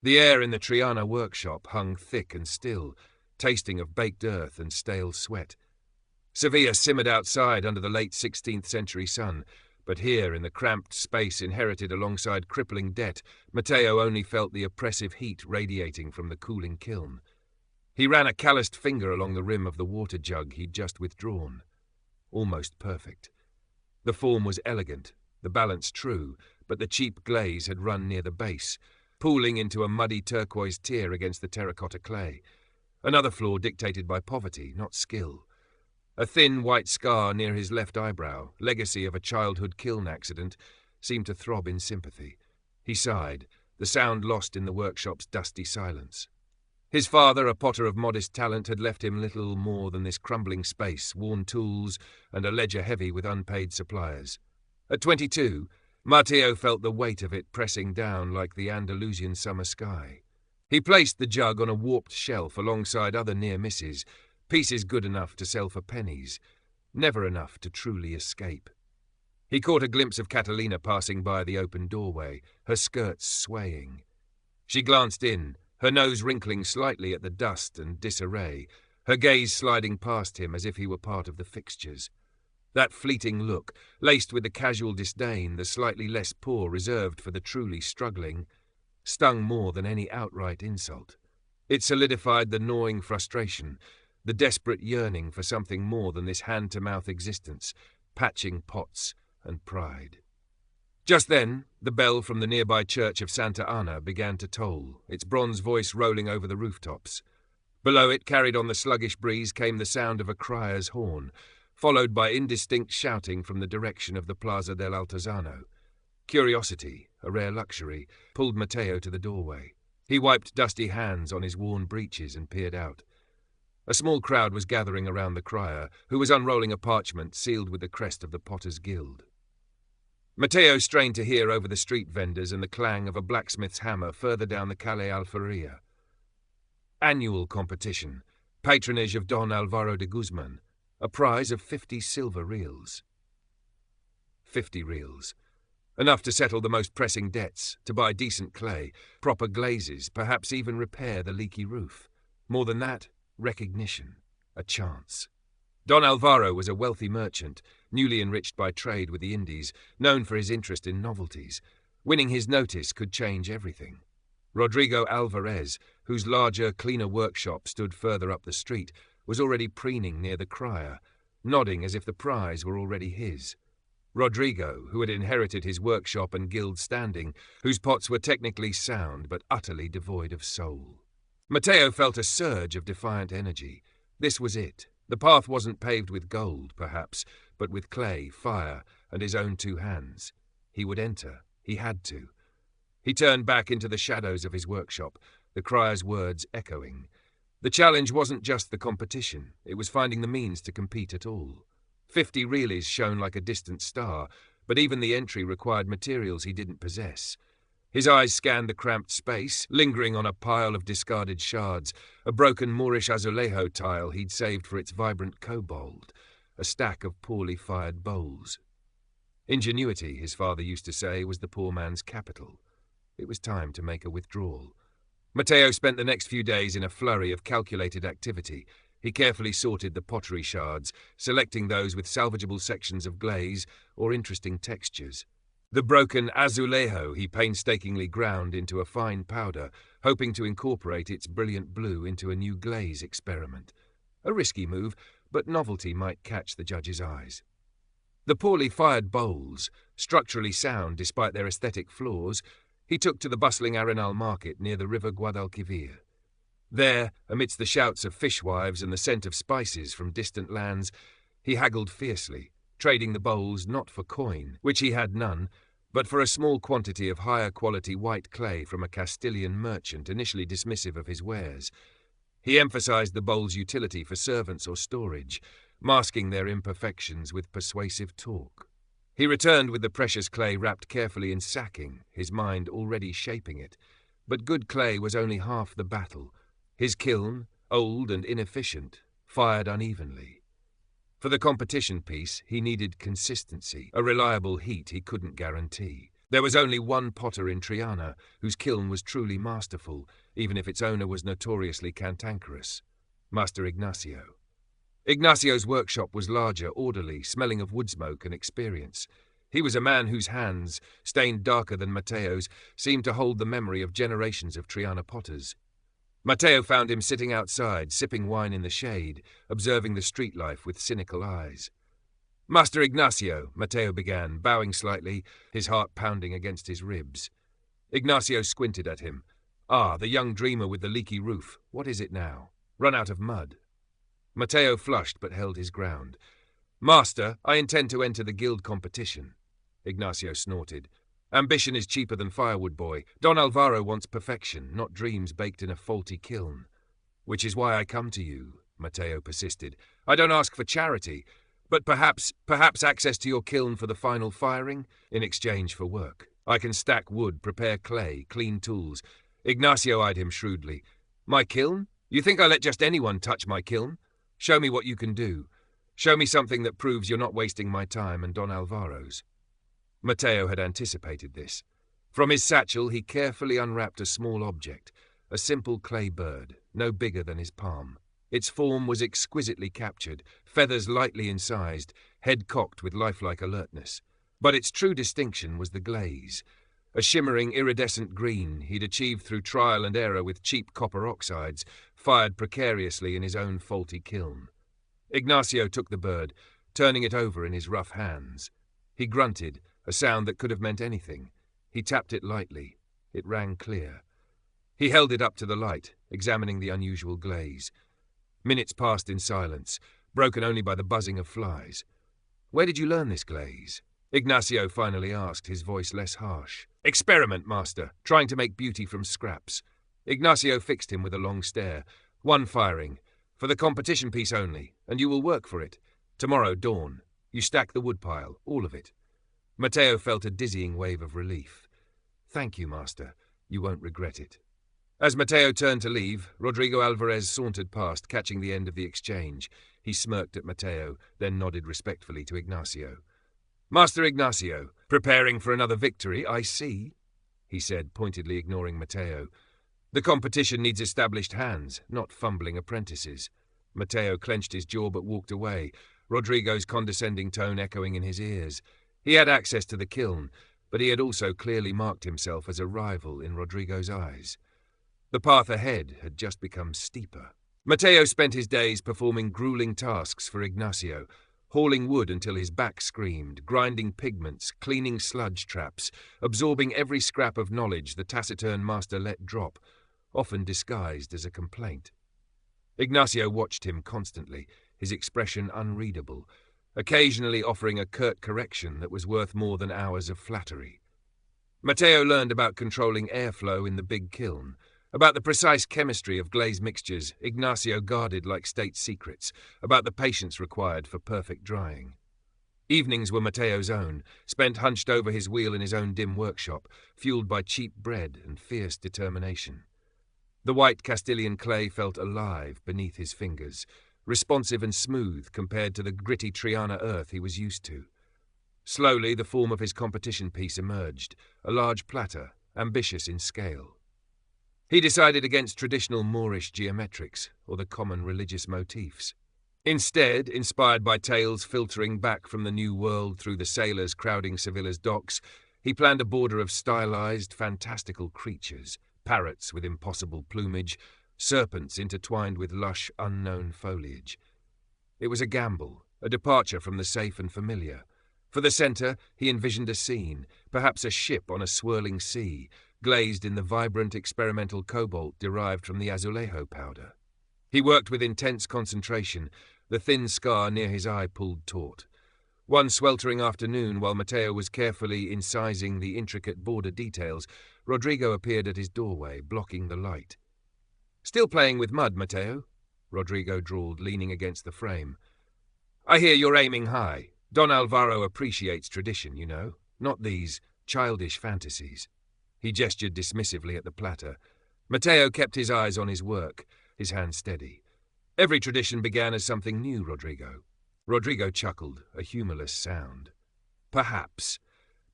The air in the Triana workshop hung thick and still, tasting of baked earth and stale sweat. Sevilla simmered outside under the late 16th century sun, but here, in the cramped space inherited alongside crippling debt, Matteo only felt the oppressive heat radiating from the cooling kiln. He ran a calloused finger along the rim of the water jug he'd just withdrawn. Almost perfect. The form was elegant, the balance true, but the cheap glaze had run near the base, pooling into a muddy turquoise tear against the terracotta clay. Another flaw dictated by poverty, not skill. A thin white scar near his left eyebrow, legacy of a childhood kiln accident, seemed to throb in sympathy. He sighed, the sound lost in the workshop's dusty silence. His father, a potter of modest talent, had left him little more than this crumbling space, worn tools, and a ledger heavy with unpaid suppliers. At 22, Matteo felt the weight of it pressing down like the Andalusian summer sky. He placed the jug on a warped shelf alongside other near misses, pieces good enough to sell for pennies, never enough to truly escape. He caught a glimpse of Catalina passing by the open doorway, her skirts swaying. She glanced in, her nose wrinkling slightly at the dust and disarray, her gaze sliding past him as if he were part of the fixtures. That fleeting look, laced with the casual disdain, the slightly less poor reserved for the truly struggling, stung more than any outright insult. It solidified the gnawing frustration, the desperate yearning for something more than this hand-to-mouth existence, patching pots and pride. Just then, the bell from the nearby church of Santa Ana began to toll, its bronze voice rolling over the rooftops. Below it, carried on the sluggish breeze, came the sound of a crier's horn, followed by indistinct shouting from the direction of the Plaza del Altozano. Curiosity, a rare luxury, pulled Matteo to the doorway. He wiped dusty hands on his worn breeches and peered out. A small crowd was gathering around the crier, who was unrolling a parchment sealed with the crest of the Potters' Guild. Matteo strained to hear over the street vendors and the clang of a blacksmith's hammer further down the Calle Alferia. Annual competition, patronage of Don Alvaro de Guzman, a prize of 50 silver reals. 50 reals. Enough to settle the most pressing debts, to buy decent clay, proper glazes, perhaps even repair the leaky roof. More than that, recognition, a chance. Don Alvaro was a wealthy merchant, newly enriched by trade with the Indies, known for his interest in novelties. Winning his notice could change everything. Rodrigo Alvarez, whose larger, cleaner workshop stood further up the street, was already preening near the crier, nodding as if the prize were already his. Rodrigo, who had inherited his workshop and guild standing, whose pots were technically sound but utterly devoid of soul. Matteo felt a surge of defiant energy. This was it. The path wasn't paved with gold, perhaps, but with clay, fire, and his own two hands. He would enter. He had to. He turned back into the shadows of his workshop, the crier's words echoing. The challenge wasn't just the competition. It was finding the means to compete at all. 50 reales shone like a distant star, but even the entry required materials he didn't possess. His eyes scanned the cramped space, lingering on a pile of discarded shards, a broken Moorish azulejo tile he'd saved for its vibrant kobold, a stack of poorly fired bowls. Ingenuity, his father used to say, was the poor man's capital. It was time to make a withdrawal. Matteo spent the next few days in a flurry of calculated activity. He carefully sorted the pottery shards, selecting those with salvageable sections of glaze or interesting textures. The broken azulejo he painstakingly ground into a fine powder, hoping to incorporate its brilliant blue into a new glaze experiment. A risky move, but novelty might catch the judge's eyes. The poorly fired bowls, structurally sound despite their aesthetic flaws, he took to the bustling Arenal market near the river Guadalquivir. There, amidst the shouts of fishwives and the scent of spices from distant lands, he haggled fiercely, trading the bowls not for coin, which he had none, but for a small quantity of higher quality white clay from a Castilian merchant initially dismissive of his wares. He emphasized the bowls' utility for servants or storage, masking their imperfections with persuasive talk. He returned with the precious clay wrapped carefully in sacking, his mind already shaping it. But good clay was only half the battle. His kiln, old and inefficient, fired unevenly. For the competition piece, he needed consistency, a reliable heat he couldn't guarantee. There was only one potter in Triana whose kiln was truly masterful, even if its owner was notoriously cantankerous: Master Ignacio. Ignacio's workshop was larger, orderly, smelling of wood smoke and experience. He was a man whose hands, stained darker than Mateo's, seemed to hold the memory of generations of Triana potters. Mateo found him sitting outside, sipping wine in the shade, observing the street life with cynical eyes. "Master Ignacio," Mateo began, bowing slightly, his heart pounding against his ribs. Ignacio squinted at him. "Ah, the young dreamer with the leaky roof. What is it now? Run out of mud?" Mateo flushed but held his ground. "Master, I intend to enter the guild competition." Ignacio snorted. "Ambition is cheaper than firewood, boy. Don Alvaro wants perfection, not dreams baked in a faulty kiln." "Which is why I come to you," Mateo persisted. "I don't ask for charity, but perhaps access to your kiln for the final firing, in exchange for work. I can stack wood, prepare clay, clean tools." Ignacio eyed him shrewdly. "My kiln? You think I let just anyone touch my kiln? Show me what you can do. Show me something that proves you're not wasting my time and Don Alvaro's." Mateo had anticipated this. From his satchel he carefully unwrapped a small object, a simple clay bird, no bigger than his palm. Its form was exquisitely captured, feathers lightly incised, head cocked with lifelike alertness. But its true distinction was the glaze, a shimmering iridescent green he'd achieved through trial and error with cheap copper oxides, fired precariously in his own faulty kiln. Ignacio took the bird, turning it over in his rough hands. He grunted, a sound that could have meant anything. He tapped it lightly. It rang clear. He held it up to the light, examining the unusual glaze. Minutes passed in silence, broken only by the buzzing of flies. "Where did you learn this glaze?" Ignacio finally asked, his voice less harsh. "Experiment, master, trying to make beauty from scraps." Ignacio fixed him with a long stare. "One firing. For the competition piece only, and you will work for it. Tomorrow, dawn. You stack the woodpile, all of it." Mateo felt a dizzying wave of relief. "Thank you, master. You won't regret it." As Mateo turned to leave, Rodrigo Alvarez sauntered past, catching the end of the exchange. He smirked at Mateo, then nodded respectfully to Ignacio. "Master Ignacio, preparing for another victory, I see," he said, pointedly ignoring Mateo. "The competition needs established hands, not fumbling apprentices." Mateo clenched his jaw but walked away, Rodrigo's condescending tone echoing in his ears. He had access to the kiln, but he had also clearly marked himself as a rival in Rodrigo's eyes. The path ahead had just become steeper. Mateo spent his days performing grueling tasks for Ignacio, hauling wood until his back screamed, grinding pigments, cleaning sludge traps, absorbing every scrap of knowledge the taciturn master let drop, often disguised as a complaint. Ignacio watched him constantly, his expression unreadable, occasionally offering a curt correction that was worth more than hours of flattery. Mateo learned about controlling airflow in the big kiln, about the precise chemistry of glaze mixtures Ignacio guarded like state secrets, about the patience required for perfect drying. Evenings were Mateo's own, spent hunched over his wheel in his own dim workshop, fueled by cheap bread and fierce determination. The white Castilian clay felt alive beneath his fingers, responsive and smooth compared to the gritty Triana earth he was used to. Slowly, the form of his competition piece emerged, a large platter, ambitious in scale. He decided against traditional Moorish geometrics or the common religious motifs. Instead, inspired by tales filtering back from the New World through the sailors crowding Sevilla's docks, he planned a border of stylized, fantastical creatures, parrots with impossible plumage, serpents intertwined with lush, unknown foliage. It was a gamble, a departure from the safe and familiar. For the center, he envisioned a scene, perhaps a ship on a swirling sea, glazed in the vibrant experimental cobalt derived from the azulejo powder. He worked with intense concentration, the thin scar near his eye pulled taut. One sweltering afternoon, while Mateo was carefully incising the intricate border details, Rodrigo appeared at his doorway, blocking the light. "Still playing with mud, Mateo?" Rodrigo drawled, leaning against the frame. "I hear you're aiming high. Don Alvaro appreciates tradition, you know, not these childish fantasies." He gestured dismissively at the platter. Mateo kept his eyes on his work, his hand steady. "Every tradition began as something new, Rodrigo." Rodrigo chuckled, a humorless sound. "Perhaps.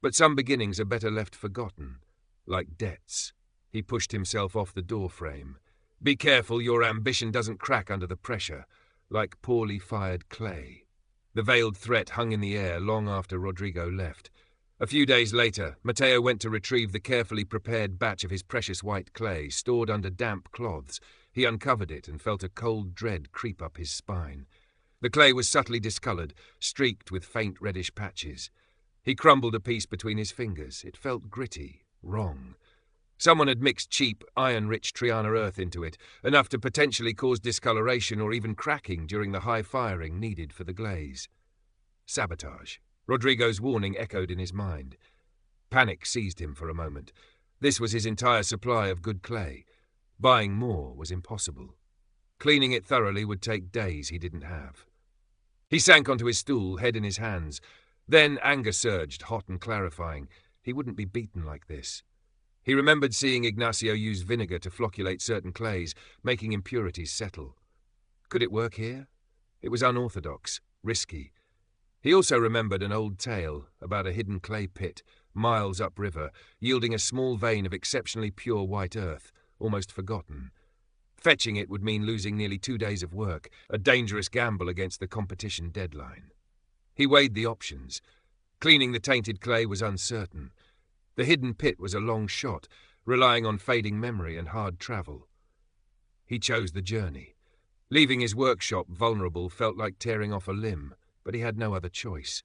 But some beginnings are better left forgotten, like debts. He pushed himself off the doorframe. Be careful your ambition doesn't crack under the pressure, like poorly fired clay. The veiled threat hung in the air long after Rodrigo left. A few days later, Matteo went to retrieve the carefully prepared batch of his precious white clay, stored under damp cloths. He uncovered it and felt a cold dread creep up his spine. The clay was subtly discoloured, streaked with faint reddish patches. He crumbled a piece between his fingers. It felt gritty, wrong. Someone had mixed cheap, iron-rich Triana earth into it, enough to potentially cause discoloration or even cracking during the high firing needed for the glaze. Sabotage. Rodrigo's warning echoed in his mind. Panic seized him for a moment. This was his entire supply of good clay. Buying more was impossible. Cleaning it thoroughly would take days he didn't have. He sank onto his stool, head in his hands. Then anger surged, hot and clarifying. He wouldn't be beaten like this. He remembered seeing Ignacio use vinegar to flocculate certain clays, making impurities settle. Could it work here? It was unorthodox, risky. He also remembered an old tale about a hidden clay pit, miles upriver, yielding a small vein of exceptionally pure white earth, almost forgotten. Fetching it would mean losing nearly 2 days of work, a dangerous gamble against the competition deadline. He weighed the options. Cleaning the tainted clay was uncertain. The hidden pit was a long shot, relying on fading memory and hard travel. He chose the journey. Leaving his workshop vulnerable felt like tearing off a limb, but he had no other choice.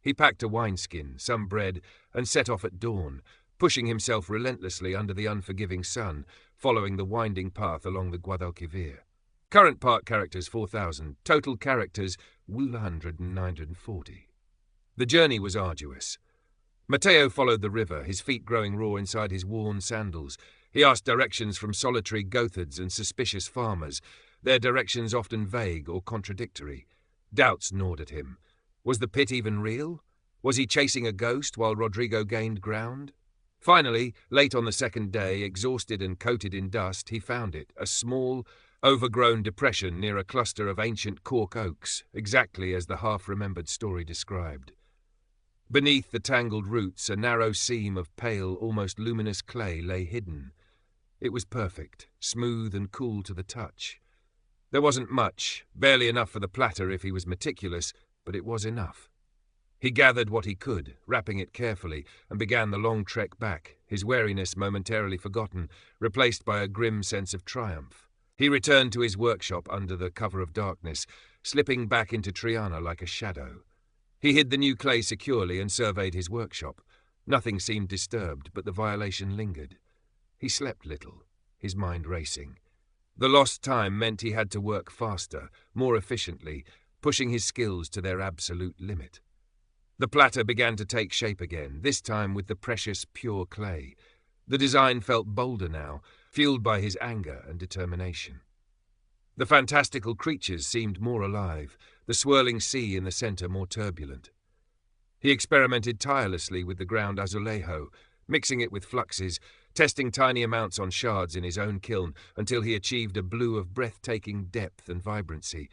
He packed a wineskin, some bread, and set off at dawn, pushing himself relentlessly under the unforgiving sun, following the winding path along the Guadalquivir. Current park characters 4,000, total characters 140. The journey was arduous. Matteo followed the river, his feet growing raw inside his worn sandals. He asked directions from solitary goatherds and suspicious farmers, their directions often vague or contradictory. Doubts gnawed at him. Was the pit even real? Was he chasing a ghost while Rodrigo gained ground? Finally, late on the second day, exhausted and coated in dust, he found it, a small, overgrown depression near a cluster of ancient cork oaks, exactly as the half-remembered story described. Beneath the tangled roots, a narrow seam of pale, almost luminous clay lay hidden. It was perfect, smooth and cool to the touch. There wasn't much, barely enough for the platter if he was meticulous, but it was enough. He gathered what he could, wrapping it carefully, and began the long trek back, his wariness momentarily forgotten, replaced by a grim sense of triumph. He returned to his workshop under the cover of darkness, slipping back into Triana like a shadow. He hid the new clay securely and surveyed his workshop. Nothing seemed disturbed, but the violation lingered. He slept little, his mind racing. The lost time meant he had to work faster, more efficiently, pushing his skills to their absolute limit. The platter began to take shape again, this time with the precious, pure clay. The design felt bolder now, fueled by his anger and determination. The fantastical creatures seemed more alive, the swirling sea in the centre more turbulent. He experimented tirelessly with the ground azulejo, mixing it with fluxes, testing tiny amounts on shards in his own kiln until he achieved a blue of breathtaking depth and vibrancy,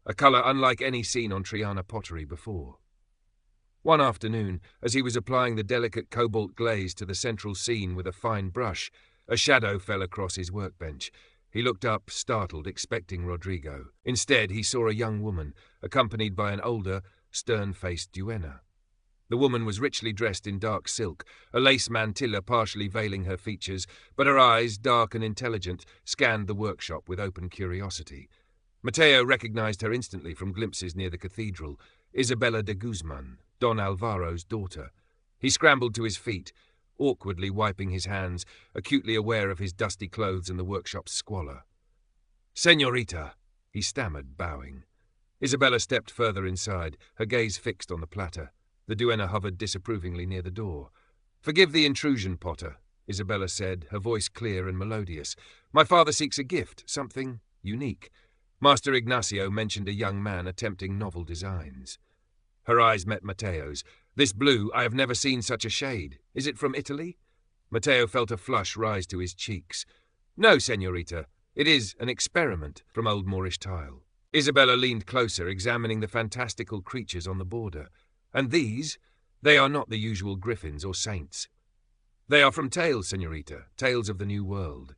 a colour unlike any seen on Triana pottery before. One afternoon, as he was applying the delicate cobalt glaze to the central scene with a fine brush, a shadow fell across his workbench. He looked up, startled, expecting Rodrigo. Instead, he saw a young woman, accompanied by an older, stern-faced duenna. The woman was richly dressed in dark silk, a lace mantilla partially veiling her features, but her eyes, dark and intelligent, scanned the workshop with open curiosity. Matteo recognized her instantly from glimpses near the cathedral, Isabella de Guzman, Don Alvaro's daughter. He scrambled to his feet, awkwardly wiping his hands, acutely aware of his dusty clothes and the workshop's squalor. "Señorita," he stammered, bowing. Isabella stepped further inside, her gaze fixed on the platter. The duenna hovered disapprovingly near the door. "Forgive the intrusion, Potter," Isabella said, her voice clear and melodious. "My father seeks a gift, something unique. Master Ignacio mentioned a young man attempting novel designs." Her eyes met Matteo's. "This blue, I have never seen such a shade. Is it from Italy?" Matteo felt a flush rise to his cheeks. "No, señorita. It is an experiment from old Moorish tile." Isabella leaned closer, examining the fantastical creatures on the border. "And these?" They are not the usual griffins or saints. They are from tales, senorita, tales of the New World.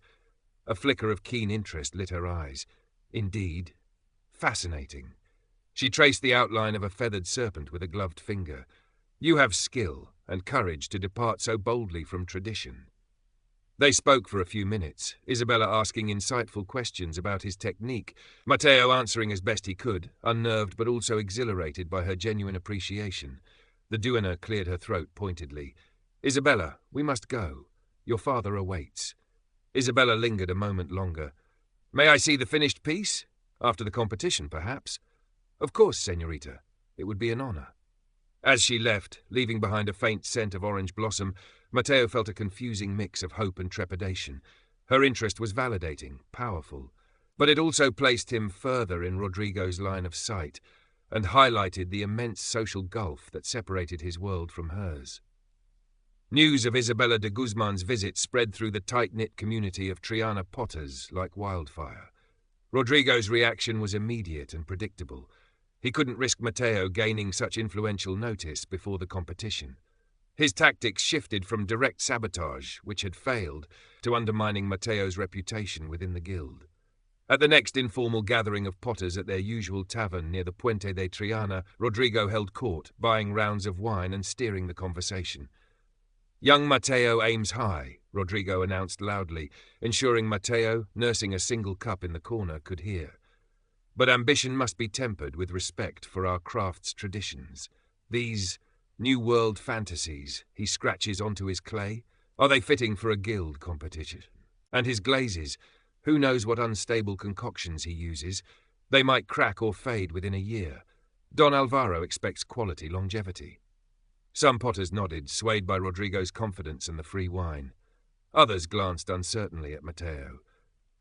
A flicker of keen interest lit her eyes. Indeed, fascinating. She traced the outline of a feathered serpent with a gloved finger. You have skill and courage to depart so boldly from tradition. They spoke for a few minutes, Isabella asking insightful questions about his technique, Matteo answering as best he could, unnerved but also exhilarated by her genuine appreciation. The duenna cleared her throat pointedly. Isabella, we must go. Your father awaits. Isabella lingered a moment longer. May I see the finished piece? After the competition, perhaps? Of course, senorita. It would be an honor. As she left, leaving behind a faint scent of orange blossom, Matteo felt a confusing mix of hope and trepidation. Her interest was validating, powerful, but it also placed him further in Rodrigo's line of sight and highlighted the immense social gulf that separated his world from hers. News of Isabella de Guzman's visit spread through the tight-knit community of Triana potters like wildfire. Rodrigo's reaction was immediate and predictable. He couldn't risk Matteo gaining such influential notice before the competition. His tactics shifted from direct sabotage, which had failed, to undermining Matteo's reputation within the guild. At the next informal gathering of potters at their usual tavern near the Puente de Triana, Rodrigo held court, buying rounds of wine and steering the conversation. Young Matteo aims high, Rodrigo announced loudly, ensuring Matteo, nursing a single cup in the corner, could hear. But ambition must be tempered with respect for our craft's traditions. These New World fantasies he scratches onto his clay, are they fitting for a guild competition? And his glazes, who knows what unstable concoctions he uses? They might crack or fade within a year. Don Alvaro expects quality longevity. Some potters nodded, swayed by Rodrigo's confidence and the free wine. Others glanced uncertainly at Matteo.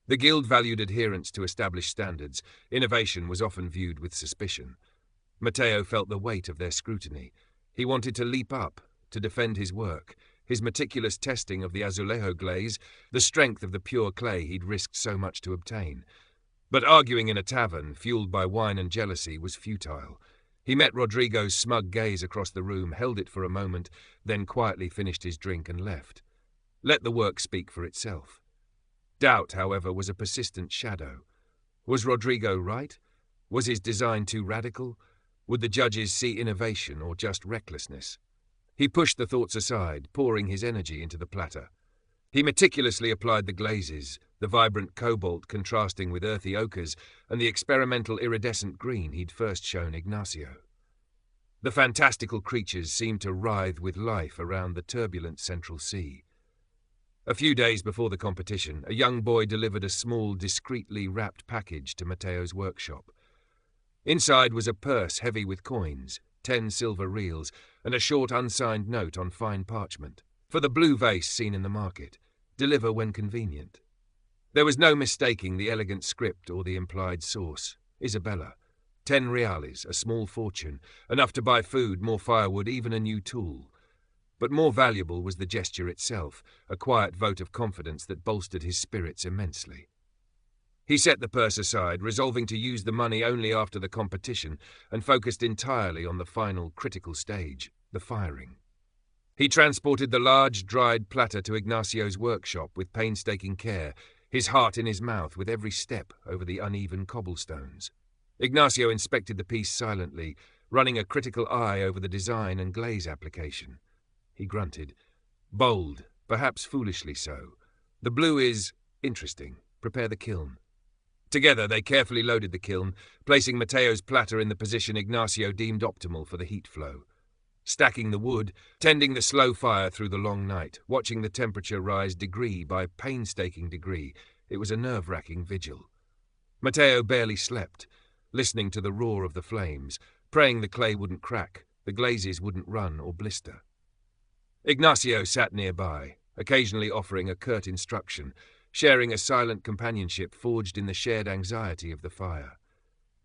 The guild valued adherence to established standards. Innovation was often viewed with suspicion. Matteo felt the weight of their scrutiny. He wanted to leap up, to defend his work, his meticulous testing of the azulejo glaze, the strength of the pure clay he'd risked so much to obtain. But arguing in a tavern, fueled by wine and jealousy, was futile. He met Rodrigo's smug gaze across the room, held it for a moment, then quietly finished his drink and left. Let the work speak for itself. Doubt, however, was a persistent shadow. Was Rodrigo right? Was his design too radical? Would the judges see innovation or just recklessness? He pushed the thoughts aside, pouring his energy into the platter. He meticulously applied the glazes, the vibrant cobalt contrasting with earthy ochres, and the experimental iridescent green he'd first shown Ignacio. The fantastical creatures seemed to writhe with life around the turbulent central sea. A few days before the competition, a young boy delivered a small, discreetly wrapped package to Matteo's workshop. Inside was a purse heavy with coins, 10 silver reals, and a short unsigned note on fine parchment. For the blue vase seen in the market. Deliver when convenient. There was no mistaking the elegant script or the implied source. Isabella. 10 reales, a small fortune, enough to buy food, more firewood, even a new tool. But more valuable was the gesture itself, a quiet vote of confidence that bolstered his spirits immensely. He set the purse aside, resolving to use the money only after the competition, and focused entirely on the final critical stage, the firing. He transported the large, dried platter to Ignacio's workshop with painstaking care, his heart in his mouth with every step over the uneven cobblestones. Ignacio inspected the piece silently, running a critical eye over the design and glaze application. He grunted. Bold, perhaps foolishly so. The blue is interesting. Prepare the kiln. Together they carefully loaded the kiln, placing Matteo's platter in the position Ignacio deemed optimal for the heat flow. Stacking the wood, tending the slow fire through the long night, watching the temperature rise degree by painstaking degree, it was a nerve-wracking vigil. Matteo barely slept, listening to the roar of the flames, praying the clay wouldn't crack, the glazes wouldn't run or blister. Ignacio sat nearby, occasionally offering a curt instruction, sharing a silent companionship forged in the shared anxiety of the fire.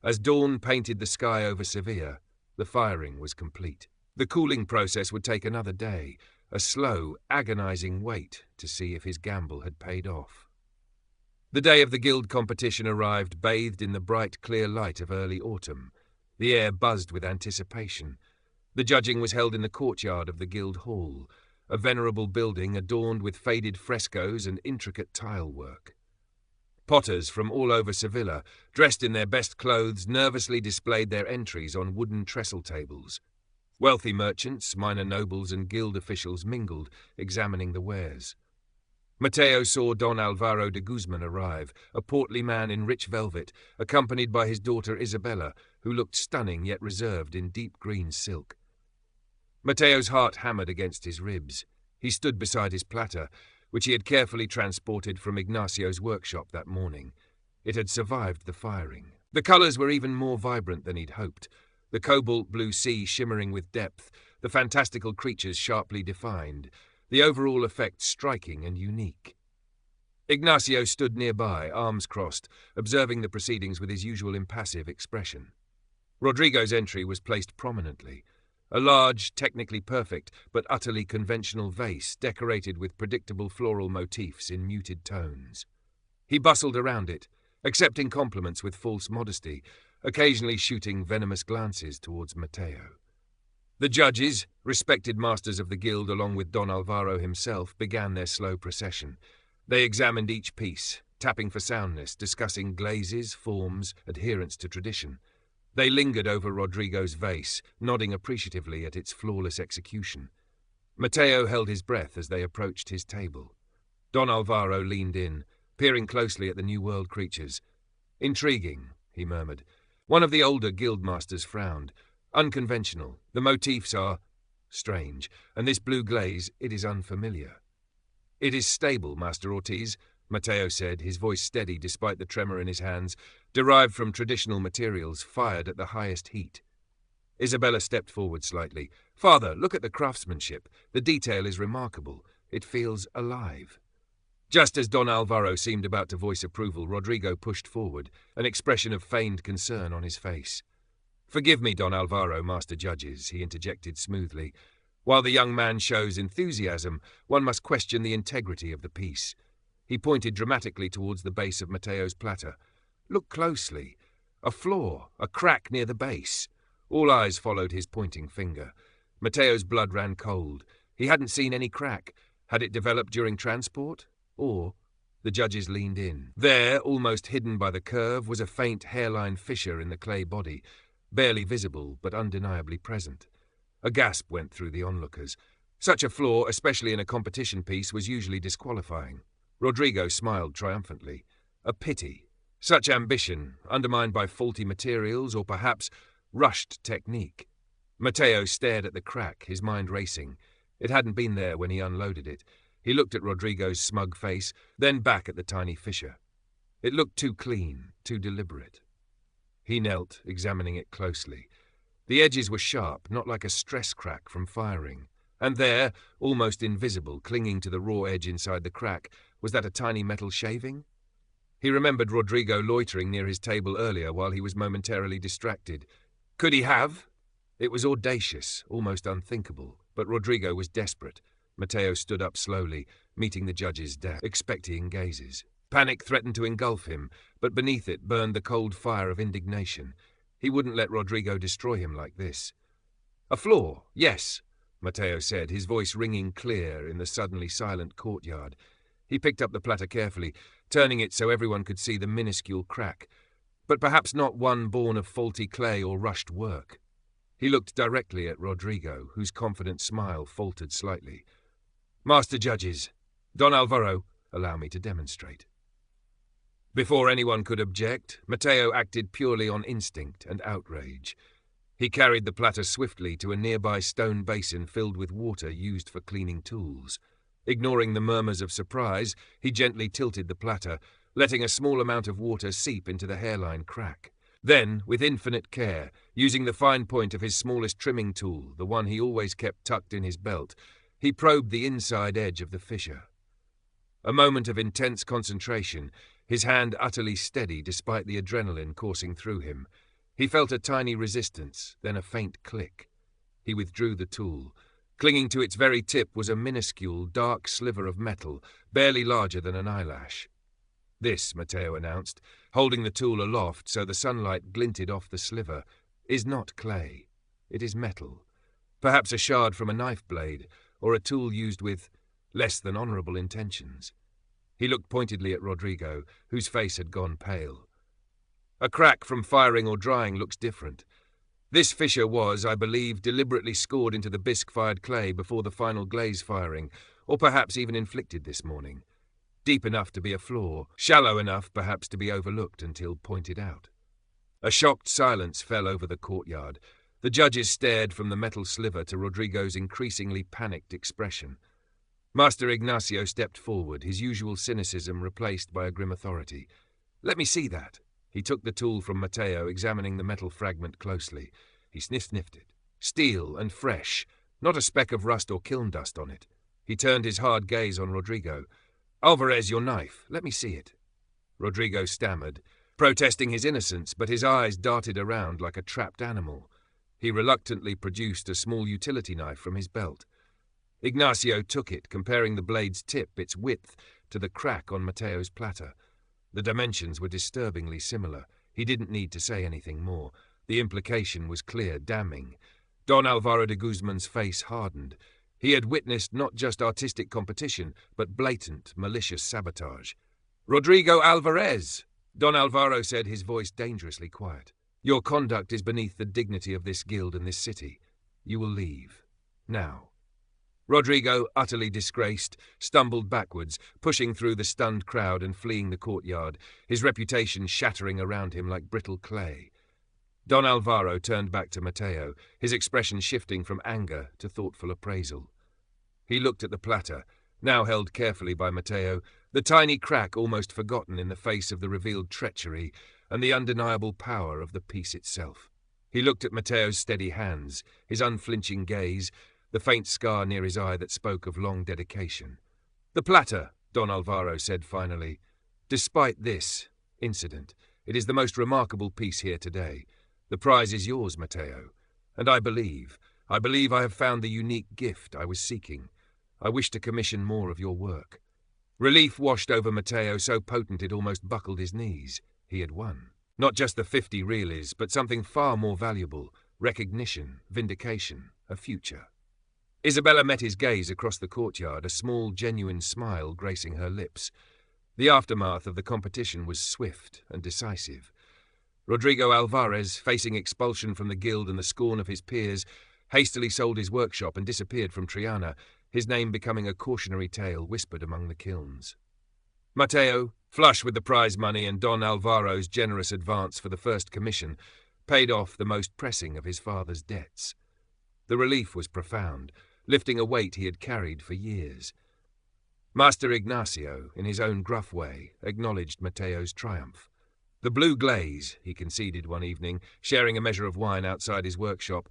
As dawn painted the sky over Sevilla, the firing was complete. The cooling process would take another day, a slow, agonizing wait to see if his gamble had paid off. The day of the guild competition arrived, bathed in the bright, clear light of early autumn. The air buzzed with anticipation. The judging was held in the courtyard of the Guild Hall, a venerable building adorned with faded frescoes and intricate tile work. Potters from all over Sevilla, dressed in their best clothes, nervously displayed their entries on wooden trestle tables. Wealthy merchants, minor nobles and guild officials mingled, examining the wares. Mateo saw Don Alvaro de Guzman arrive, a portly man in rich velvet, accompanied by his daughter Isabella, who looked stunning yet reserved in deep green silk. Mateo's heart hammered against his ribs. He stood beside his platter, which he had carefully transported from Ignacio's workshop that morning. It had survived the firing. The colours were even more vibrant than he'd hoped, the cobalt blue sea shimmering with depth, the fantastical creatures sharply defined, the overall effect striking and unique. Ignacio stood nearby, arms crossed, observing the proceedings with his usual impassive expression. Rodrigo's entry was placed prominently. A large, technically perfect, but utterly conventional vase decorated with predictable floral motifs in muted tones. He bustled around it, accepting compliments with false modesty, occasionally shooting venomous glances towards Mateo. The judges, respected masters of the guild along with Don Alvaro himself, began their slow procession. They examined each piece, tapping for soundness, discussing glazes, forms, adherence to tradition. They lingered over Rodrigo's vase, nodding appreciatively at its flawless execution. Mateo held his breath as they approached his table. Don Alvaro leaned in, peering closely at the New World creatures. "Intriguing," he murmured. One of the older guildmasters frowned. "Unconventional. The motifs are strange, and this blue glaze, it is unfamiliar." "It is stable, Master Ortiz," Mateo said, his voice steady despite the tremor in his hands, derived from traditional materials fired at the highest heat. Isabella stepped forward slightly. "Father, look at the craftsmanship. The detail is remarkable. It feels alive." Just as Don Alvaro seemed about to voice approval, Rodrigo pushed forward, an expression of feigned concern on his face. "Forgive me, Don Alvaro, Master Judges," he interjected smoothly. "While the young man shows enthusiasm, one must question the integrity of the piece." He pointed dramatically towards the base of Mateo's platter. "Look closely. A flaw, a crack near the base." All eyes followed his pointing finger. Mateo's blood ran cold. He hadn't seen any crack. Had it developed during transport? Or... The judges leaned in. There, almost hidden by the curve, was a faint hairline fissure in the clay body, barely visible but undeniably present. A gasp went through the onlookers. Such a flaw, especially in a competition piece, was usually disqualifying. Rodrigo smiled triumphantly. A pity. Such ambition, undermined by faulty materials or perhaps rushed technique. Mateo stared at the crack, his mind racing. It hadn't been there when he unloaded it. He looked at Rodrigo's smug face, then back at the tiny fissure. It looked too clean, too deliberate. He knelt, examining it closely. The edges were sharp, not like a stress crack from firing. And there, almost invisible, clinging to the raw edge inside the crack, was that a tiny metal shaving? He remembered Rodrigo loitering near his table earlier while he was momentarily distracted. Could he have? It was audacious, almost unthinkable, but Rodrigo was desperate. Mateo stood up slowly, meeting the judge's expecting gazes. Panic threatened to engulf him, but beneath it burned the cold fire of indignation. He wouldn't let Rodrigo destroy him like this. "A flaw, yes," Mateo said, his voice ringing clear in the suddenly silent courtyard. He picked up the platter carefully, turning it so everyone could see the minuscule crack, but perhaps not one born of faulty clay or rushed work. He looked directly at Rodrigo, whose confident smile faltered slightly. "Master Judges, Don Alvaro, allow me to demonstrate." Before anyone could object, Mateo acted purely on instinct and outrage. He carried the platter swiftly to a nearby stone basin filled with water used for cleaning tools. Ignoring the murmurs of surprise, he gently tilted the platter, letting a small amount of water seep into the hairline crack. Then, with infinite care, using the fine point of his smallest trimming tool, the one he always kept tucked in his belt, he probed the inside edge of the fissure. A moment of intense concentration, his hand utterly steady despite the adrenaline coursing through him. He felt a tiny resistance, then a faint click. He withdrew the tool. Clinging to its very tip was a minuscule, dark sliver of metal, barely larger than an eyelash. "This," Mateo announced, holding the tool aloft so the sunlight glinted off the sliver, "is not clay. It is metal. perhaps a shard from a knife blade, or a tool used with less than honourable intentions. He looked pointedly at Rodrigo, whose face had gone pale. A crack from firing or drying looks different. This fissure was, I believe, deliberately scored into the bisque-fired clay before the final glaze firing, or perhaps even inflicted this morning. Deep enough to be a flaw, shallow enough perhaps to be overlooked until pointed out. A shocked silence fell over the courtyard. The judges stared from the metal sliver to Rodrigo's increasingly panicked expression. Master Ignacio stepped forward, his usual cynicism replaced by a grim authority. "Let me see that." He took the tool from Matteo, examining the metal fragment closely. He sniffed it. Steel and fresh, not a speck of rust or kiln dust on it. He turned his hard gaze on Rodrigo. "Alvarez, your knife. Let me see it." Rodrigo stammered, protesting his innocence, but his eyes darted around like a trapped animal. He reluctantly produced a small utility knife from his belt. Ignacio took it, comparing the blade's tip, its width, to the crack on Matteo's platter. The dimensions were disturbingly similar. He didn't need to say anything more. The implication was clear, damning. Don Alvaro de Guzman's face hardened. He had witnessed not just artistic competition, but blatant, malicious sabotage. "Rodrigo Alvarez!" Don Alvaro said, his voice dangerously quiet. "Your conduct is beneath the dignity of this guild and this city. You will leave. Now." Rodrigo, utterly disgraced, stumbled backwards, pushing through the stunned crowd and fleeing the courtyard, his reputation shattering around him like brittle clay. Don Alvaro turned back to Matteo, his expression shifting from anger to thoughtful appraisal. He looked at the platter, now held carefully by Matteo, the tiny crack almost forgotten in the face of the revealed treachery and the undeniable power of the piece itself. He looked at Matteo's steady hands, his unflinching gaze, the faint scar near his eye that spoke of long dedication. "The platter," Don Alvaro said finally. "Despite this incident, it is the most remarkable piece here today. The prize is yours, Matteo, and I believe I have found the unique gift I was seeking. I wish to commission more of your work." Relief washed over Matteo, so potent it almost buckled his knees. He had won. Not just the 50 reales, but something far more valuable: recognition, vindication, a future. Isabella met his gaze across the courtyard, a small, genuine smile gracing her lips. The aftermath of the competition was swift and decisive. Rodrigo Alvarez, facing expulsion from the guild and the scorn of his peers, hastily sold his workshop and disappeared from Triana, his name becoming a cautionary tale whispered among the kilns. Matteo, flush with the prize money and Don Alvaro's generous advance for the first commission, paid off the most pressing of his father's debts. The relief was profound, lifting a weight he had carried for years. Master Ignacio, in his own gruff way, acknowledged Matteo's triumph. "The blue glaze," he conceded one evening, sharing a measure of wine outside his workshop,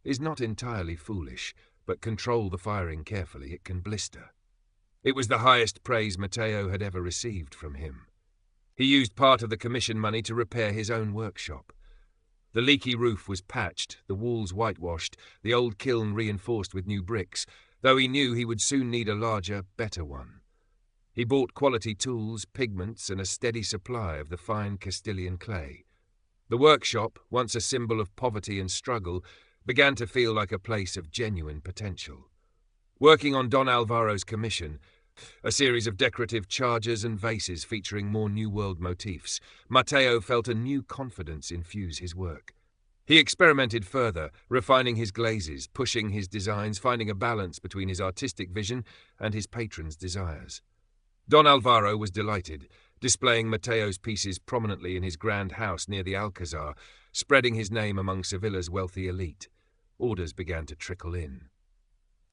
"is not entirely foolish, but control the firing carefully, it can blister." It was the highest praise Matteo had ever received from him. He used part of the commission money to repair his own workshop. The leaky roof was patched, the walls whitewashed, the old kiln reinforced with new bricks, though he knew he would soon need a larger, better one. He bought quality tools, pigments, and a steady supply of the fine Castilian clay. The workshop, once a symbol of poverty and struggle, began to feel like a place of genuine potential. Working on Don Alvaro's commission, a series of decorative chargers and vases featuring more New World motifs, Matteo felt a new confidence infuse his work. He experimented further, refining his glazes, pushing his designs, finding a balance between his artistic vision and his patrons' desires. Don Alvaro was delighted, displaying Matteo's pieces prominently in his grand house near the Alcazar, spreading his name among Sevilla's wealthy elite. Orders began to trickle in.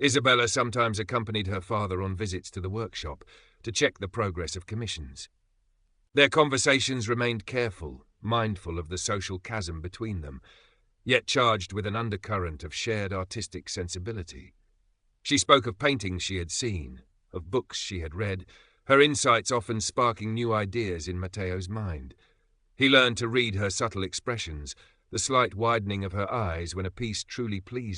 Isabella sometimes accompanied her father on visits to the workshop to check the progress of commissions. Their conversations remained careful, mindful of the social chasm between them, yet charged with an undercurrent of shared artistic sensibility. She spoke of paintings she had seen, of books she had read, her insights often sparking new ideas in Matteo's mind. He learned to read her subtle expressions, the slight widening of her eyes when a piece truly pleased